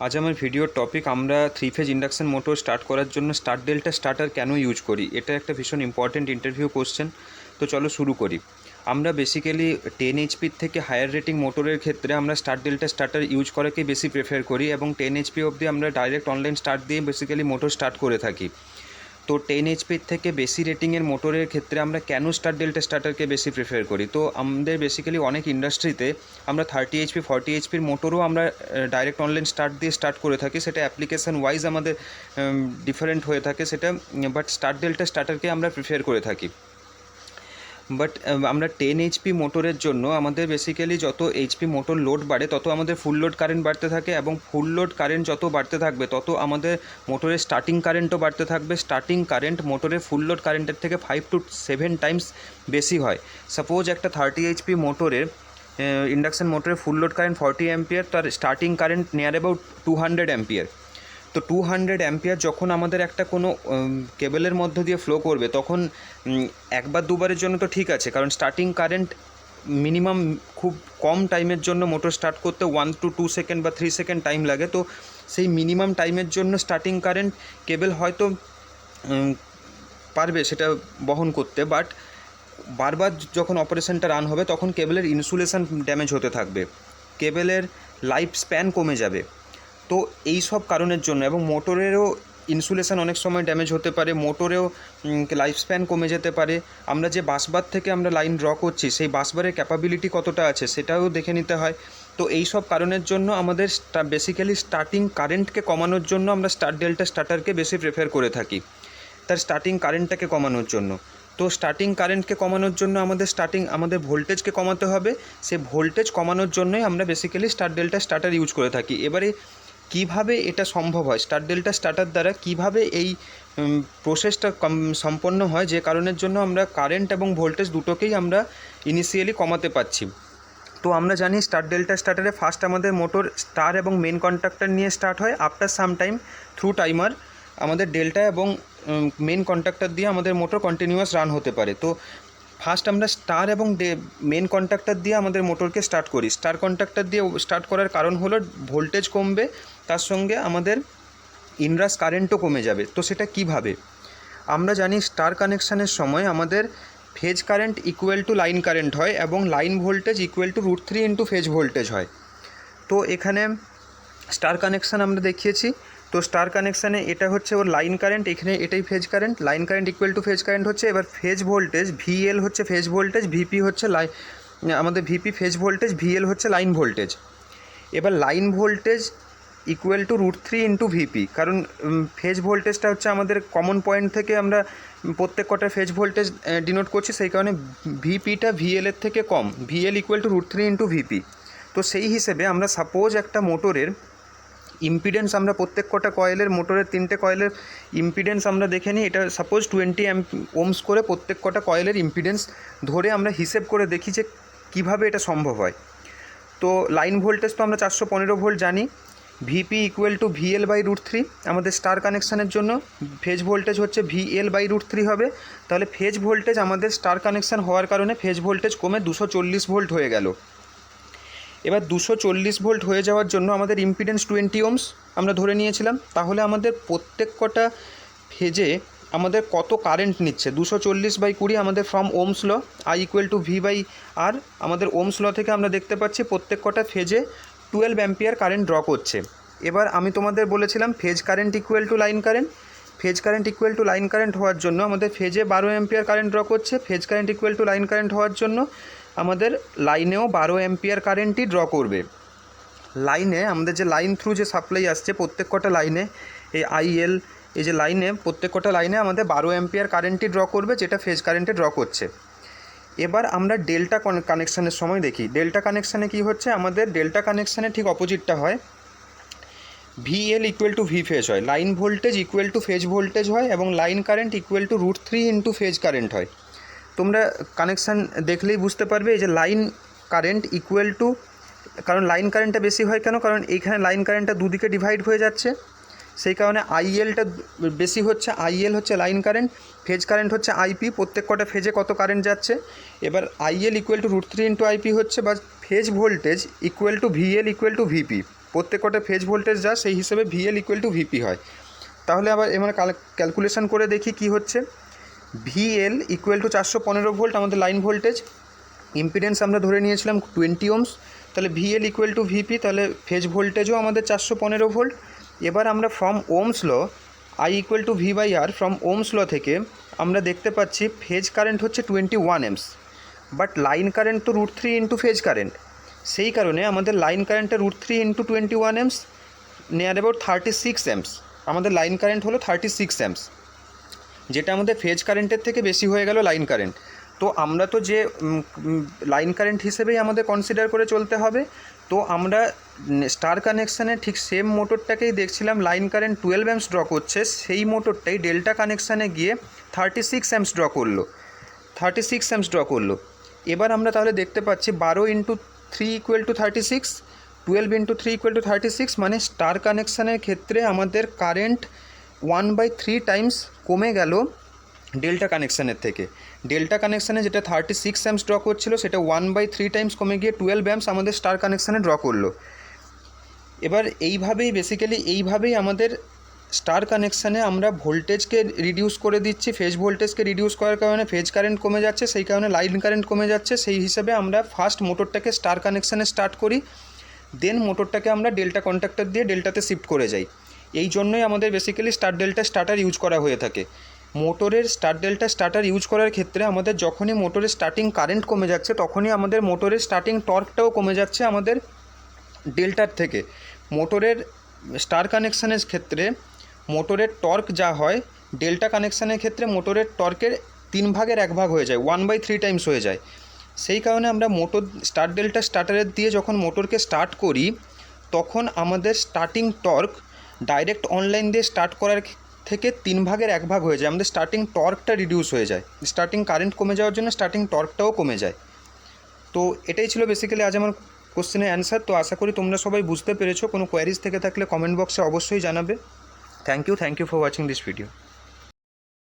আজ আমার ভিডিওর টপিক আমরা 3 ফেজ ইন্ডাকশন মোটর স্টার্ট করার জন্য স্টার্ট ডেল্টা স্টার্টার কেন ইউজ করি। এটা একটা ভীষণ ইম্পর্টেন্ট ইন্টারভিউ কোশ্চেন। তো চলো শুরু করি। আমরা বেসিক্যালি 10 HP থেকে হায়ার রেটিং মোটরের ক্ষেত্রে আমরা স্টার্ট ডেল্টা স্টার্টার ইউজ করাকেই বেশি প্রেফার করি এবং 10 HP অবধি আমরা ডাইরেক্ট অনলাইন স্টার্ট দিয়ে বেসিক্যালি মোটর স্টার্ট করে থাকি। তো 10 HP থেকে বেশি রেটিংয়ের মোটরের ক্ষেত্রে আমরা কেন স্টার্ট ডেল্টা স্টার্টারকে বেশি প্রেফার করি। তো আমাদের বেসিক্যালি অনেক ইন্ডাস্ট্রিতে আমরা 30 HP 40 HPর মোটরও আমরা ডাইরেক্ট অনলাইন স্টার্ট দিয়ে স্টার্ট করে থাকি। সেটা অ্যাপ্লিকেশান ওয়াইজ আমাদের ডিফারেন্ট হয়ে থাকে সেটা, বাট স্টার্ট ডেল্টা স্টার্টারকে আমরা প্রিফার করে থাকি। বাট আমরা 10 HP মোটরের জন্য আমাদের বেসিক্যালি যত HP মোটর লোড বাড়ে তত আমাদের ফুল লোড কারেন্ট বাড়তে থাকে এবং ফুল লোড কারেন্ট যত বাড়তে থাকবে তত আমাদের মোটরের স্টার্টিং কারেন্টও বাড়তে থাকবে। স্টার্টিং কারেন্ট মোটরের ফুল লোড কারেন্টের থেকে 5 to 7 টাইমস বেশি হয়। সাপোজ একটা 30 HP মোটরের ইন্ডাকশন মোটরের ফুল লোড কারেন্ট 40 অ্যাম্পিয়ার, তার starting current near about 200 ampere. তো 200 অ্যাম্পিয়ার যখন আমাদের একটা কোনো কেবলের মধ্য দিয়ে ফ্লো করবে তখন একবার দুবারের জন্য তো ঠিক আছে, কারণ স্টার্টিং কারেন্ট মিনিমাম খুব কম টাইমের জন্য মোটর স্টার্ট করতে 1 to 2 সেকেন্ড বা 3 সেকেন্ড টাইম লাগে। তো সেই মিনিমাম টাইমের জন্য স্টার্টিং কারেন্ট কেবল হয়তো পারবে সেটা বহন করতে, বাট বারবার যখন অপারেশনটা রান হবে তখন কেবলের ইনসুলেশন ড্যামেজ হতে থাকবে, কেবলের লাইফ স্প্যান কমে যাবে। তো এই সব কারণের জন্য এবং মোটরেরও ইনসুলেশন অনেক সময় ড্যামেজ হতে পারে, মোটরেও লাইফ স্প্যান কমে যেতে পারে। আমরা যে বাসবার থেকে আমরা লাইন ড্র করছি সেই বাসবারের ক্যাপাবিলিটি কতটা আছে সেটাও দেখে নিতে হয়। তো এই সব কারণের জন্য আমাদের বেসিক্যালি স্টার্টিং কারেন্টকে কমানোর জন্য আমরা স্টার্ট ডেল্টা স্টার্টারকে বেশি প্রেফার করে থাকি, তার স্টার্টিং কারেন্টটাকে কমানোর জন্য। তো স্টার্টিং কারেন্টকে কমানোর জন্য আমাদের ভোল্টেজকে কমাতে হবে। সে ভোল্টেজ কমানোর জন্যই আমরা basically start delta starter use করে থাকি। এবারে কিভাবে এটা সম্ভব হয়, স্টার্ট ডেল্টা স্টার্টার দ্বারা কিভাবে এই প্রসেসটা সম্পন্ন হয়, যে কারণের জন্য আমরা কারেন্ট এবং ভোল্টেজ দুটোকেই আমরা ইনিশিয়ালি কমাতে পারছি। তো আমরা জানি স্টার্ট ডেল্টা স্টার্টারে ফার্স্ট আমাদের মোটর স্টার এবং মেন কন্ট্যাক্টর নিয়ে স্টার্ট হয়। After some time through timer আমাদের ডেল্টা এবং মেন কন্ট্যাক্টর দিয়ে আমাদের মোটর কন্টিনিউয়াস রান হতে পারে। তো ফার্স্ট আমরা স্টার এবং মেন কন্ট্যাক্টর দিয়ে আমাদের মোটরকে স্টার্ট করি। স্টার কন্ট্যাক্টর দিয়ে স্টার্ট করার কারণ হলো ভোল্টেজ কমবে, তার সঙ্গে আমাদের ইনরাস কারেন্টও কমে যাবে। তো সেটা কিভাবে? আমরা জানি স্টার কানেকশানের সময় আমাদের phase current equal two line current হয় এবং line voltage equal to √3 into phase voltage হয়। তো এখানে স্টার কানেকশান আমরা দেখিয়েছি। তো স্টার কানেকশানে এটা হচ্ছে ওর লাইন কারেন্ট, এখানে এটাই phase current. Line current equal to phase current হচ্ছে। এবার ফেজ ভোল্টেজ VL হচ্ছে ফেজ ভোল্টেজ, VP হচ্ছে আমাদের VP ফেজ ভোল্টেজ, VL হচ্ছে লাইন ভোল্টেজ। এবার line voltage equal to √3 into VP, কারণ ফেজ ভোল্টেজটা হচ্ছে আমাদের কমন পয়েন্ট থেকে আমরা প্রত্যেক কটা ফেজ ভোল্টেজ ডিনোট করছি, সেই কারণে VPটা VL এর থেকে কম, VL equal to √3 into VP। তো সেই হিসেবে আমরা সাপোজ একটা মোটরের ইম্পিডেন্স আমরা প্রত্যেক কটা কয়েলের মোটরের 3টে কয়েলের ইম্পিডেন্স আমরা দেখে নিই। এটা সাপোজ 20 ohms করে প্রত্যেক কটা কয়েলের ইম্পিডেন্স ধরে আমরা হিসেব করে দেখি যে কীভাবে এটা সম্ভব হয়। তো লাইন ভোল্টেজ তো আমরা 415 ভোল্ট জানি। VP equal to VL by √3। আমাদের স্টার কানেকশানের জন্য ফেজ ভোল্টেজ হচ্ছে VL বাই √3 হবে। তাহলে ফেজ ভোল্টেজ আমাদের স্টার কানেকশান হওয়ার কারণে ফেজ ভোল্টেজ কমে 240 ভোল্ট হয়ে গেল। এবার 240 ভোল্ট হয়ে যাওয়ার জন্য আমাদের ইম্পিডেন্স 20 ohms আমরা ধরে নিয়েছিলাম। তাহলে আমাদের প্রত্যেক কটা ফেজে আমাদের কত কারেন্ট নিচ্ছে, 240/20 আমাদের from ohms law, I equal to V/R। আমাদের ওমস ল থেকে আমরা দেখতে পাচ্ছি প্রত্যেক কটা ফেজে 12 অ্যাম্পিয়ার কারেন্ট ড্র করছে। এবার আমি তোমাদের বলেছিলাম phase current equal two line current. Phase current equal two line current হওয়ার জন্য আমাদের ফেজে 12 অ্যাম্পিয়ার কারেন্ট ড্র করছে। Phase current equal two line current হওয়ার জন্য আমাদের লাইনেও 12 অ্যাম্পিয়ার কারেন্টই ড্র করবে। লাইনে আমাদের যে লাইন থ্রু যে সাপ্লাই আসছে প্রত্যেক কটা লাইনে, এই IL এই যে লাইনে প্রত্যেক কটা লাইনে আমাদের 12 অ্যাম্পিয়ার কারেন্টই ড্র করবে, যেটা ফেজ কারেন্টে ড্র করছে। এবার আমরা ডেল্টা কানেকশানের সময় দেখি ডেল্টা কানেকশানে কী হচ্ছে। আমাদের ডেল্টা কানেকশানে ঠিক অপোজিটটা হয়, VL equal to V phase হয়, line voltage equal to phase voltage হয় এবং line current equal to √3 into phase current হয়। তোমরা কানেকশান দেখলেই বুঝতে পারবে এই যে লাইন কারেন্ট ইকুয়াল টু, কারণ লাইন কারেন্টটা বেশি হয় কেন, কারণ এইখানে লাইন কারেন্টটা দুদিকে ডিভাইড হয়ে যাচ্ছে, সেই কারণে ILটা বেশি হচ্ছে। IL হচ্ছে লাইন কারেন্ট, ফেজ কারেন্ট হচ্ছে IP, প্রত্যেক কটা ফেজে কত কারেন্ট যাচ্ছে। এবার IL equal to √3 into IP হচ্ছে, বা phase voltage equal to VL equal two VP। প্রত্যেক কটা ফেজ ভোল্টেজ যা সেই হিসেবে ভিএল ইকুয়াল টু ভিপি হয়। তাহলে আবার এবার ক্যালকুলেশন করে দেখি কি হচ্ছে। ভিএল ইকুয়াল টু 415 ভোল্ট আমাদের লাইন ভোল্টেজ, ইম্পিডেন্স আমরা ধরে নিয়েছিলাম 20 ওহমস, তাহলে ভিএল ইকুয়াল টু ভিপি, তাহলে ফেজ ভোল্টেজও আমাদের 415 ভোল্ট। এবার আমরা from ohms law I equal to V by R, from ohms law থেকে আমরা দেখতে পাচ্ছি ফেজ কারেন্ট হচ্ছে 21 এমস, বাট লাইন কারেন্ট তো √3 ইন্টু ফেজ কারেন্ট, সেই কারণে আমাদের লাইন কারেন্টটা √3 into 21 amps near about 36 amps, আমাদের লাইন কারেন্ট হলো 36 এমস, যেটা আমাদের ফেজ কারেন্টের থেকে বেশি হয়ে গেল লাইন কারেন্ট। তো আমরা তো যে লাইন কারেন্ট হিসেবেই আমাদের কনসিডার করে চলতে হবে। তো আমরা স্টার কানেকশানে ঠিক সেম মোটরটাকেই দেখছিলাম লাইন কারেন্ট 12 অ্যাম্পস ড্র করছে, সেই মোটরটাই ডেল্টা কানেকশানে গিয়ে 36 অ্যাম্পস ড্র করলো, 36 অ্যাম্পস ড্র করলো। এবার আমরা তাহলে দেখতে পাচ্ছি 12 into 3 equal to 36, 12 into 3 equal to 36, মানে স্টার কানেকশানের ক্ষেত্রে আমাদের কারেন্ট 1/3 টাইমস কমে গেল ডেল্টা কানেকশানের থেকে। ডেল্টা কানেকশানে যেটা 36 অ্যাম্পস ড্র করছিল সেটা 1/3 টাইমস কমে গিয়ে 12 অ্যাম্পস আমাদের স্টার কানেকশানে ড্র করলো। এবার এইভাবেই আমাদের স্টার কানেকশানে আমরা ভোল্টেজকে রিডিউস করে দিচ্ছি, ফেজ ভোল্টেজকে রিডিউস করার কারণে ফেজ কারেন্ট কমে যাচ্ছে, সেই কারণে লাইন কারেন্ট কমে যাচ্ছে। সেই হিসাবে আমরা ফার্স্ট মোটরটাকে স্টার কানেকশানে স্টার্ট করি, দেন মোটরটাকে আমরা ডেল্টা কন্ট্যাক্টর দিয়ে ডেল্টাতে শিফট করে যাই। এই জন্যই আমাদের basically star delta starter use করা হয়ে থাকে। মোটরের স্টার ডেল্টা স্টার্টার ইউজ করার ক্ষেত্রে আমাদের যখনই মোটরের স্টার্টিং কারেন্ট কমে যাচ্ছে তখনই আমাদের মোটরের স্টার্টিং টর্কটাও কমে যাচ্ছে আমাদের ডেল্টার থেকে। মোটরের স্টার কানেকশানের ক্ষেত্রে মোটরের টর্ক যা হয়, ডেল্টা কানেকশানের ক্ষেত্রে মোটরের টর্কের 3 ভাগের 1 ভাগ হয়ে যায়, 1/3 টাইমস হয়ে যায়। সেই কারণে আমরা মোটর স্টার ডেল্টা স্টার্টারের দিয়ে যখন মোটরকে স্টার্ট করি তখন আমাদের স্টার্টিং টর্ক ডাইরেক্ট অনলাইন দিয়ে স্টার্ট করার থেকে 3 ভাগের 1 ভাগ হয়ে যায়, আমাদের স্টার্টিং টর্কটা রিডিউস হয়ে যায়, স্টার্টিং কারেন্ট কমে যাওয়ার জন্য স্টার্টিং টর্কটাও কমে যায়। তো এটাই ছিল বেসিক্যালি আজ আমার কোশ্চেনের অ্যান্সার। তো আশা করি তোমরা সবাই বুঝতে পেরেছো। কোনো কোয়ারিজ থেকে থাকলে কমেন্ট বক্সে অবশ্যই জানাবে। Thank you for watching this video.